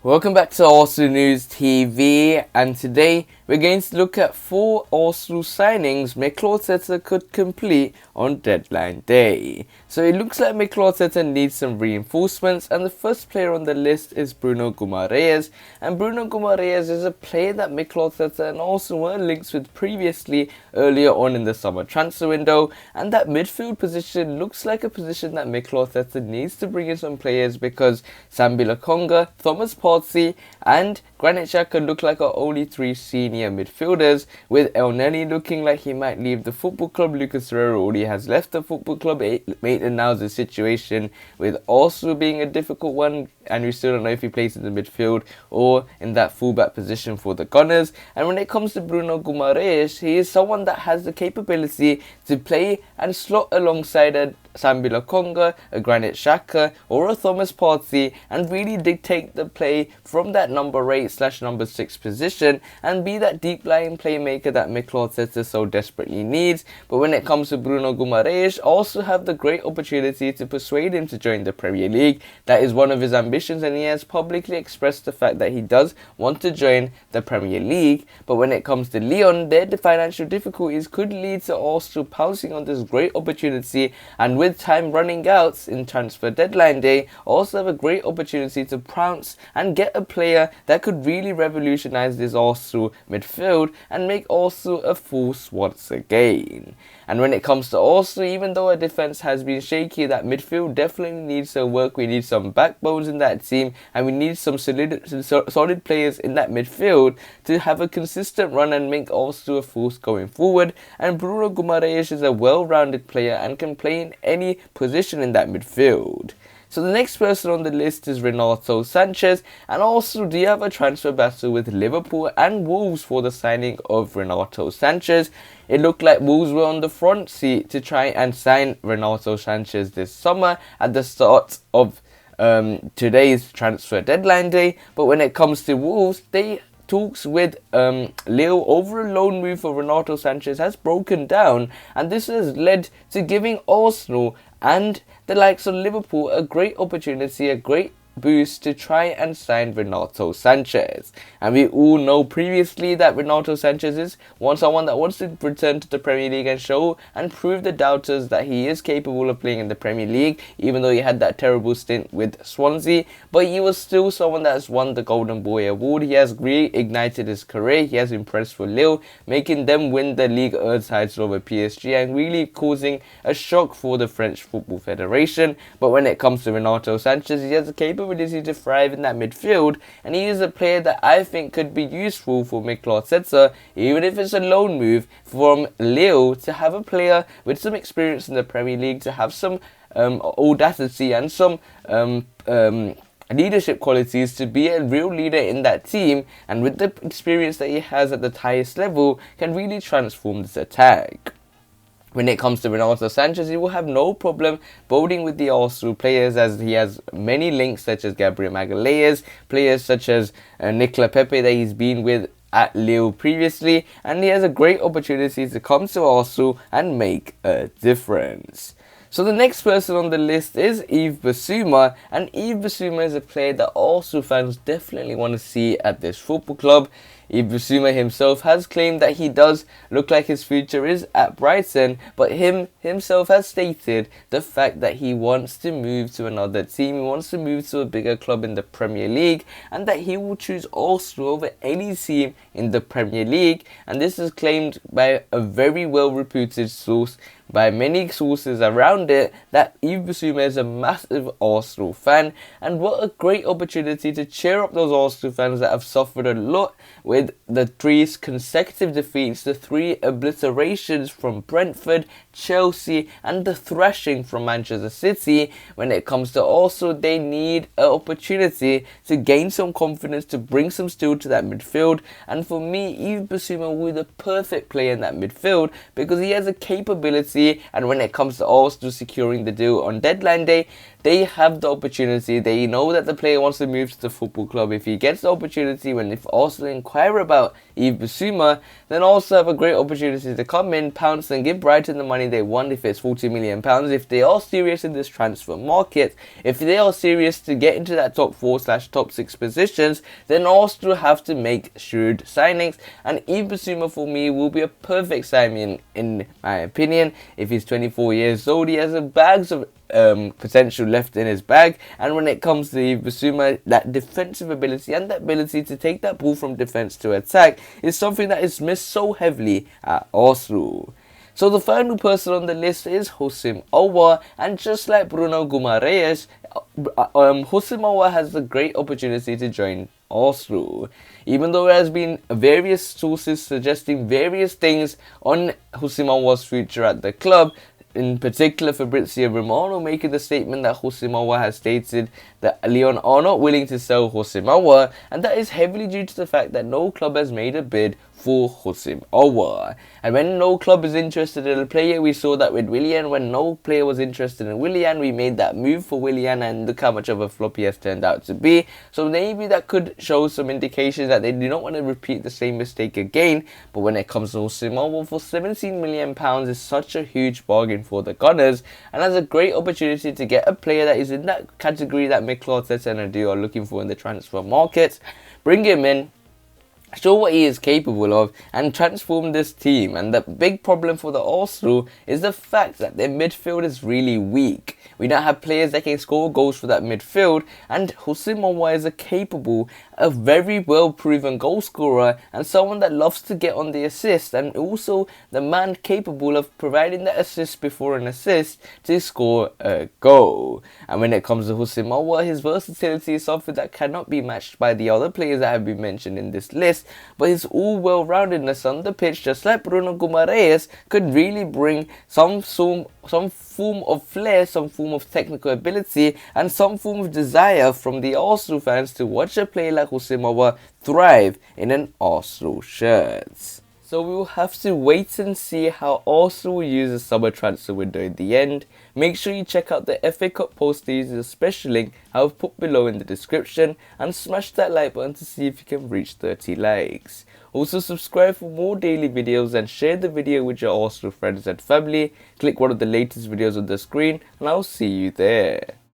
Welcome back to Arsenal News TV, and today we're going to look at 4 Arsenal signings Mikel Arteta could complete on deadline day. So it looks like Mikel Arteta needs some reinforcements, and the first player on the list is Bruno Guimaraes. And Bruno Guimaraes is a player that Mikel Arteta and Arsenal were linked with previously earlier on in the summer transfer window, and that midfield position looks like a position that Mikel Arteta needs to bring in some players because Sambi Lokonga, Thomas Partey and Granit Xhaka look like our only 3 senior midfielders, with El Neni looking like he might leave the football club. Lucas Torreira already has left the football club. And now the situation with Arsenal being a difficult one, and we still don't know if he plays in the midfield or in that fullback position for the Gunners. And when it comes to Bruno Guimaraes, he is someone that has the capability to play and slot alongside a Sambi Lokonga, a Granit Xhaka or a Thomas Partey and really dictate the play from that number 8/number 6 position and be that deep lying playmaker that Mikel Arteta so desperately needs. But when it comes to Bruno Guimaraes, also have the great opportunity to persuade him to join the Premier League. That is one of his ambitions, and he has publicly expressed the fact that he does want to join the Premier League. But when it comes to Lyon, their financial difficulties could lead to Arsenal pouncing on this great opportunity, and with time running out in transfer deadline day, also have a great opportunity to pounce and get a player that could really revolutionise this Arsenal midfield and make Arsenal a force once again. And when it comes to Arsenal, even though our defence has been shaky, that midfield definitely needs some work. We need some backbones in that team, and we need some solid players in that midfield to have a consistent run and make Arsenal a force going forward. And Bruno Guimaraes is a well-rounded player and can play in any position in that midfield. So the next person on the list is Renato Sanches, and also do you have a transfer battle with Liverpool and Wolves for the signing of Renato Sanches? It looked like Wolves were on the front seat to try and sign Renato Sanches this summer at the start of today's transfer deadline day, but when it comes to Wolves, talks with Lille over a loan move for Renato Sanches has broken down, and this has led to giving Arsenal and the likes of Liverpool a great opportunity, a great boost to try and sign Renato Sanches. And we all know previously that Renato Sanches is someone that wants to return to the Premier League and show and prove the doubters that he is capable of playing in the Premier League, even though he had that terrible stint with Swansea. But he was still someone that has won the Golden Boy Award. He has reignited his career. He has impressed for Lille, making them win the Ligue 1 title over PSG and really causing a shock for the French Football Federation. But when it comes to Renato Sanches, he has the capability to thrive in that midfield, and he is a player that I think could be useful for Mikel Arteta, even if it's a loan move from Lille, to have a player with some experience in the Premier League, to have some audacity and some leadership qualities to be a real leader in that team, and with the experience that he has at the highest level, can really transform this attack. When it comes to Renato Sanches, he will have no problem bonding with the Arsenal players, as he has many links such as Gabriel Magalhaes, players such as Nicolas Pepe that he's been with at Lille previously, and he has a great opportunity to come to Arsenal and make a difference. So the next person on the list is Yves Bissouma, and Yves Bissouma is a player that Arsenal fans definitely want to see at this football club. Yves Bissouma himself has claimed that he does look like his future is at Brighton, but himself has stated the fact that he wants to move to another team, he wants to move to a bigger club in the Premier League, and that he will choose Arsenal over any team in the Premier League. And this is claimed by a very well reputed source, by many sources around it, that Yves Bissouma is a massive Arsenal fan, and what a great opportunity to cheer up those Arsenal fans that have suffered a lot with the 3 consecutive defeats, the 3 obliterations from Brentford, Chelsea and the thrashing from Manchester City. When it comes to Arsenal, they need an opportunity to gain some confidence, to bring some steel to that midfield, and for me, Yves Bissouma will be the perfect player in that midfield because he has a capability, and when it comes to Arsenal securing the deal on deadline day, they have the opportunity. They know that the player wants to move to the football club. If he gets the opportunity, if Arsenal inquire about Yves Bissouma, then also have a great opportunity to come in, pounce and give Brighton the money they want if it's £40 million. If they are serious in this transfer market, if they are serious to get into that top 4/top 6 positions, then Arsenal have to make shrewd signings, and Yves Bissouma for me will be a perfect signing in my opinion. If he's 24 years old, he has a bags of potential left in his bag, and when it comes to Yves Bissouma, that defensive ability and the ability to take that ball from defense to attack is something that is missed so heavily at Arsenal. So the final person on the list is Houssem Aouar, and just like Bruno Guimaraes, Houssem Aouar has a great opportunity to join Arsenal. Even though there has been various sources suggesting various things on Houssem Aouar's future at the club, in particular Fabrizio Romano making the statement that Houssem Aouar has stated that Lyon are not willing to sell Houssem Aouar, and that is heavily due to the fact that no club has made a bid for Houssem Aouar. And when no club is interested in a player, we saw that with Willian. When no player was interested in Willian, we made that move for Willian, and look how much of a flop he has turned out to be. So maybe that could show some indications that they do not want to repeat the same mistake again. But when it comes to Houssem Aouar, for £17 million is such a huge bargain for the Gunners, and has a great opportunity to get a player that is in that category that Mikel Arteta and Adu are looking for in the transfer market. Bring him in, show what he is capable of, and transform this team. And the big problem for the Arsenal is the fact that their midfield is really weak. We don't have players that can score goals for that midfield, and Houssem Aouar is a very well proven goal scorer and someone that loves to get on the assist, and also the man capable of providing the assist before an assist to score a goal. And when it comes to Houssem Aouar, his versatility is something that cannot be matched by the other players that have been mentioned in this list, but his all-well-roundedness on the pitch, just like Bruno Guimaraes, could really bring some form of flair, some form of technical ability, and some form of desire from the Arsenal fans to watch a player like Houssem Aouar thrive in an Arsenal shirt. So we will have to wait and see how Arsenal will use the summer transfer window in the end. Make sure you check out the FA Cup post using the special link I've put below in the description, and smash that like button to see if you can reach 30 likes. Also subscribe for more daily videos and share the video with your Arsenal friends and family. Click one of the latest videos on the screen and I'll see you there.